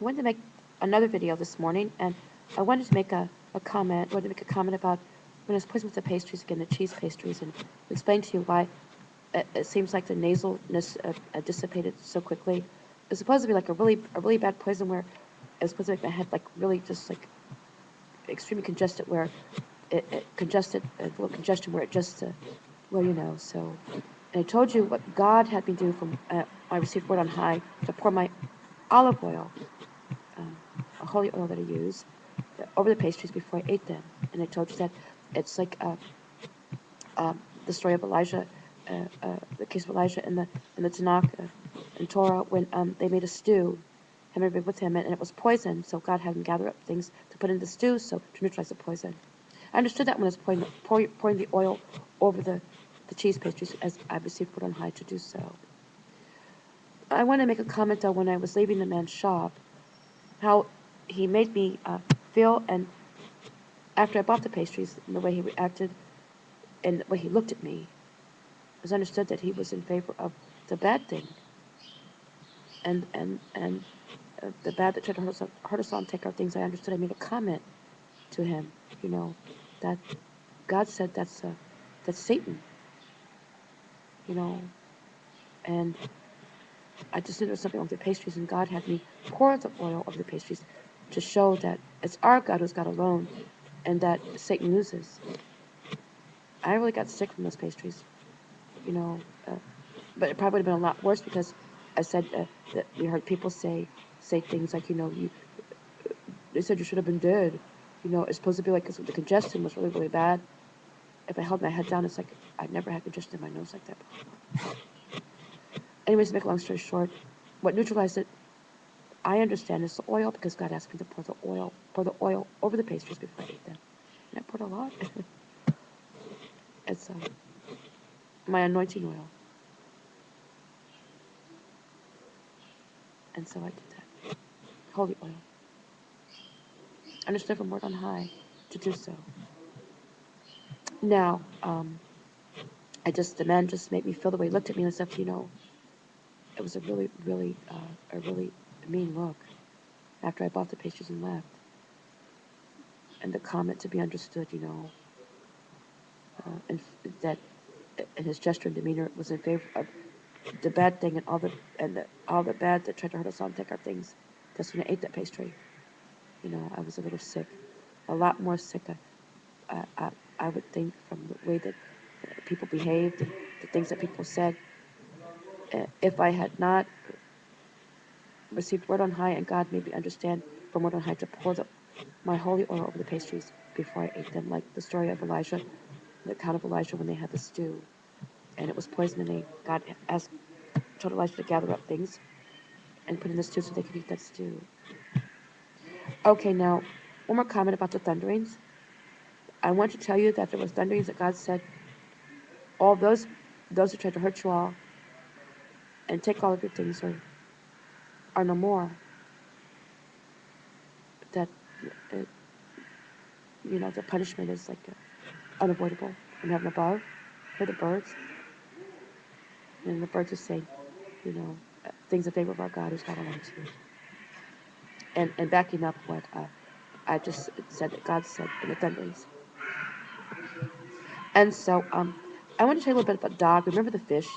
I wanted to make another video this morning, and I wanted to make a comment. I wanted to make a comment about when I was poisoning with the pastries again, the cheese pastries, and explain to you why it seems like the nasalness dissipated so quickly. It's supposed to be like a really bad poison where it's supposed to make my head like really just like extremely congested, where it congested, full of congestion, where it just well, you know. So, and I told you what God had me do from I received word on high to pour my olive oil, a holy oil that I use, over the pastries before I ate them. And I told you that it's like the story of Elijah, the case of Elijah in the Tanakh and Torah when they made a stew, him and everybody with him, and it was poison. So God had him gather up things to put in the stew, so to neutralize the poison. I understood that when I was pouring the oil over the cheese pastries, as I received word on high to do so. I want to make a comment though when I was leaving the man's shop, how he made me feel, and after I bought the pastries, and the way he reacted, and the way he looked at me, it was understood that he was in favor of the bad thing, and the bad that tried to hurt us all and take our things. I understood. I made a comment to him, you know, that God said that's Satan, you know, and I just knew there was something wrong with the pastries, and God had me pour the oil over the pastries to show that it's our God who's God alone, and that Satan loses. I really got sick from those pastries, you know, but it probably would have been a lot worse because I said that we heard people say things like, you know, they said you should have been dead. You know, it's supposed to be like, because the congestion was really bad. If I held my head down, it's like I'd never had congestion in my nose like that before. Anyways, to make a long story short, what neutralized it, I understand, is the oil, because God asked me to pour the oil over the pastries before I ate them. And I poured a lot. It's my anointing oil. And so I did that. Holy oil. I understood from word on high to do so. Now, the man just made me feel the way he looked at me and stuff, you know. It was a really mean look after I bought the pastries and left. And the comment to be understood, you know, and that and his gesture and demeanor was in favor of the bad thing and all the bad that tried to hurt us all and take our things. That's when I ate that pastry. You know, I was a little sick, a lot more sick. I would think from the way that people behaved, and the things that people said. If I had not received word on high, and God made me understand from word on high to pour my holy oil over the pastries before I ate them, like the story of Elijah, the account of Elijah when they had the stew, and it was poison, and God told Elijah to gather up things and put in the stew so they could eat that stew. Okay, now, one more comment about the thunderings. I want to tell you that there was thunderings that God said, all those who tried to hurt you all and take all of your things are no more. That, you know, the punishment is like unavoidable from heaven above. Hear the birds, and the birds are saying, you know, things in favor of our God who's God alone too. And backing up what I just said that God said in the thunderings. And so I want to tell you a little bit about dog. Remember the fish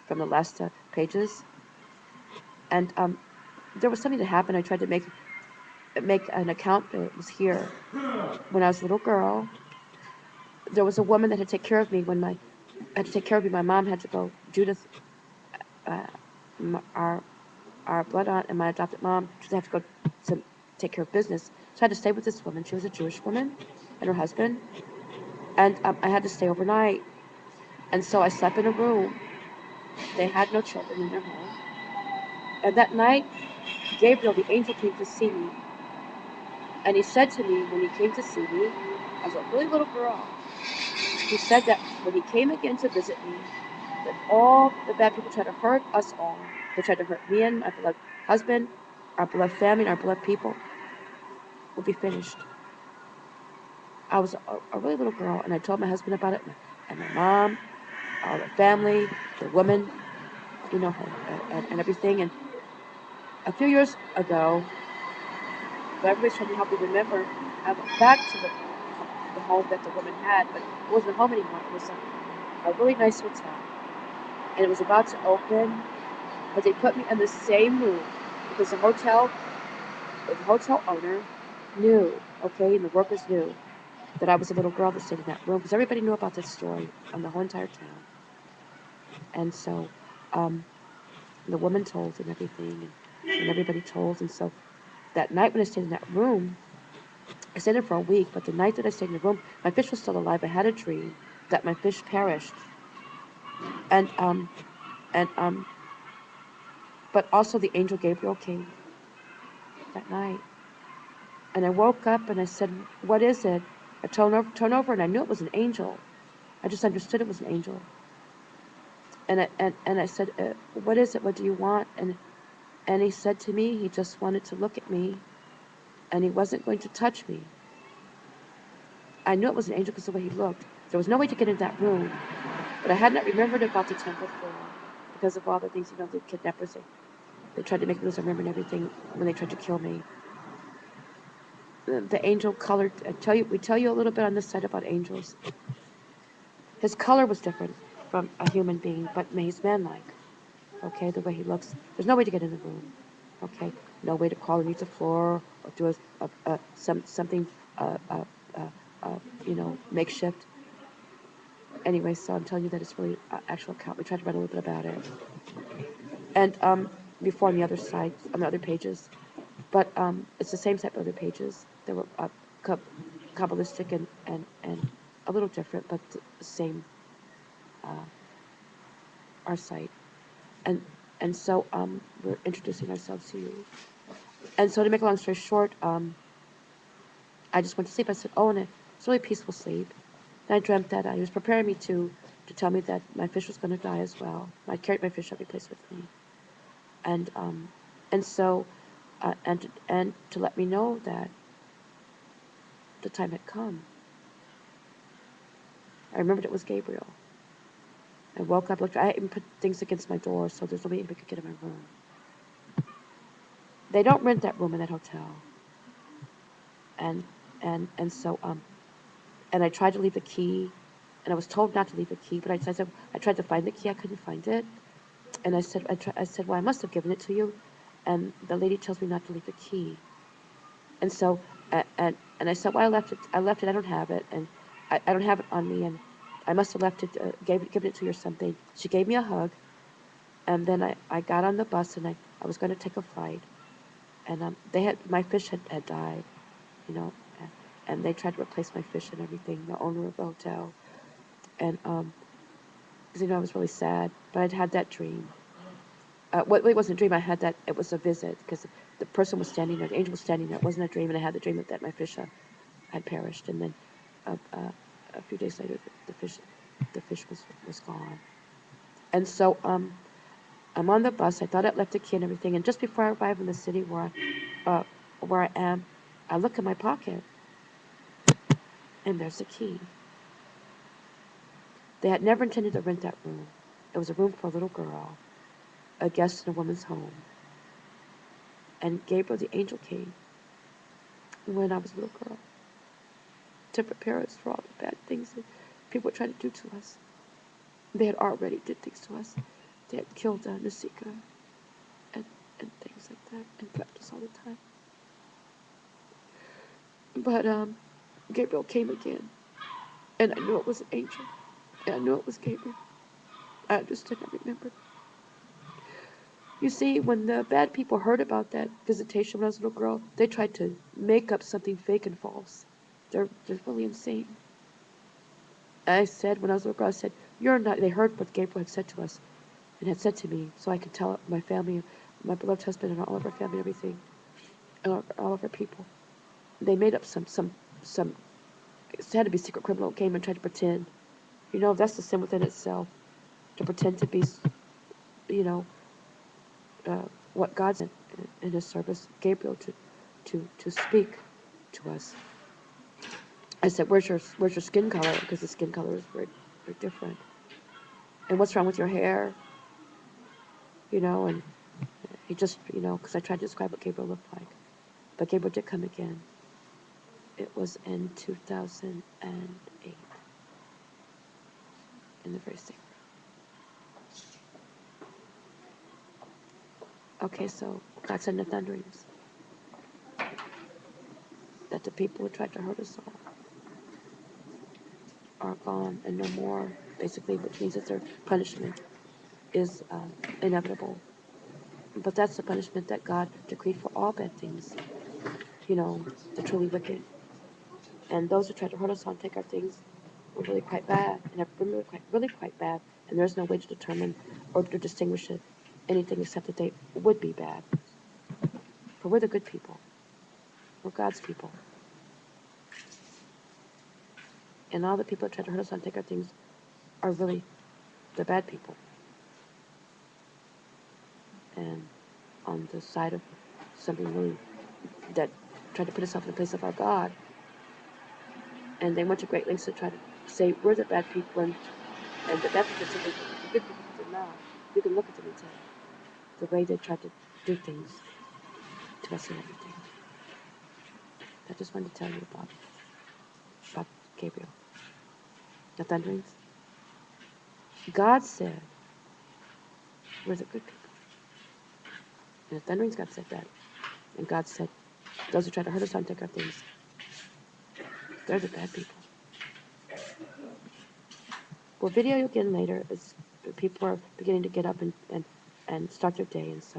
from the last pages? And there was something that happened. I tried to make an account that it was here. When I was a little girl, there was a woman that had to take care of me when had to take care of me. My mom had to go. Judith, uh, our blood aunt and my adopted mom, she had to go to take care of business. So I had to stay with this woman. She was a Jewish woman, and her husband. And I had to stay overnight. And so I slept in a room. They had no children in their home. And that night, Gabriel, the angel, came to see me. And he said to me when he came to see me, as a really little girl, he said that when he came again to visit me, that all the bad people tried to hurt us all. They tried to hurt me and my beloved husband, our beloved family, and our beloved people, would be finished. I was a really little girl, and I told my husband about it, and my mom, all the family, the woman, you know, her, and everything. And a few years ago, But everybody's trying to help me remember. I went back to the home that the woman had, but it wasn't a home anymore. It was a really nice hotel. And it was about to open, but they put me in the same room because the hotel owner knew, okay, and the workers knew that I was a little girl that stayed in that room because everybody knew about that story on the whole entire town. And so the woman told and everything, and everybody told. And so that night when I stayed in that room, I stayed there for a week, but the night that I stayed in the room, my fish was still alive. I had a dream that my fish perished. And, and, but also the angel Gabriel came that night. And I woke up and I said, what is it? I turned over and I knew it was an angel. I just understood it was an angel. And I said, what is it? What do you want? And he said to me, he just wanted to look at me and he wasn't going to touch me. I knew it was an angel because of the way he looked. There was no way to get into that room. But I had not remembered about the temple floor because of all the things, the kidnappers, they tried to make me lose my memory and everything when they tried to kill me. The angel colored, we tell you a little bit on this side about angels. His color was different from a human being, but he's man-like. Okay, the way he looks. There's no way to get in the room. Okay, no way to crawl underneath the floor or do something, makeshift. Anyway, so I'm telling you that it's really actual account. We tried to write a little bit about it. And before on the other side, on the other pages. But it's the same type of other pages. They were Kabbalistic and a little different, but the same, our site. And so we're introducing ourselves to you. And so to make a long story short, I just went to sleep. I said, oh, and it's a really peaceful sleep. And I dreamt that he was preparing me to tell me that my fish was going to die as well. I carried my fish every place with me. And so, and to let me know that the time had come. I remembered it was Gabriel. I woke up, I even put things against my door so there's nobody could get in my room. They don't rent that room in that hotel. And so, and I tried to leave the key, and I was told not to leave the key, but I tried to find the key, I couldn't find it. And I said, well, I must have given it to you. And the lady tells me not to leave the key. And so, and I said, well, I left it, I don't have it, and I don't have it on me, and I must have left it, given it to you or something. She gave me a hug, and then I got on the bus, and I was going to take a flight, and my fish had died, and they tried to replace my fish and everything, the owner of the hotel, and, because, I was really sad, but I'd had that dream. Well, it wasn't a dream, it was a visit, because the person was standing there, the angel was standing there, it wasn't a dream, and I had the dream that my fish had perished, and then a few days later, the fish was gone. And so, I'm on the bus, I thought I'd left the key and everything, and just before I arrive in the city where I am, I look in my pocket, and there's the key. They had never intended to rent that room. It was a room for a little girl, a guest in a woman's home. And Gabriel the angel came when I was a little girl to prepare us for all the bad things that people were trying to do to us. They had already did things to us. They had killed Nasika and things like that and threatened us all the time. But Gabriel came again, and I knew it was an angel, and I knew it was Gabriel. I understood, I remembered. You see, when the bad people heard about that visitation when I was a little girl, they tried to make up something fake and false. They're really insane. I said, when I was a little girl, I said, you're not, they heard what Gabriel had said to us and had said to me, so I could tell my family, my beloved husband and all of our family and everything, and all of our people. They made up some it had to be secret criminal, came and tried to pretend. That's the sin within itself, to pretend to be, what God sent in his service, Gabriel, to speak to us. I said, where's your skin color? Because the skin color is very, very different. And what's wrong with your hair? And he just, because I tried to describe what Gabriel looked like. But Gabriel did come again. It was in 2008, in the very same room. Okay, so God said in the thunderings that the people who tried to hurt us all are gone and no more, basically, which means that their punishment is inevitable. But that's the punishment that God decreed for all bad things, the truly wicked. And those who try to hurt us all and take our things were really quite bad, and have been really quite bad, and there's no way to determine or to distinguish anything except that they would be bad. For we're the good people. We're God's people. And all the people that try to hurt us all and take our things are really the bad people. And on the side of something really that tried to put itself in the place of our God, and they went to great lengths to try to say we're the bad people, and the bad people are simply the good people because they're not. You can look at them and tell the way they tried to do things to us and everything. I just wanted to tell you about Gabriel. The thunderings. God said we're the good people. And the thunderings, God said that. And God said those who try to hurt us and take our things, they're the bad people. We'll video you again later as people are beginning to get up and start their day and so.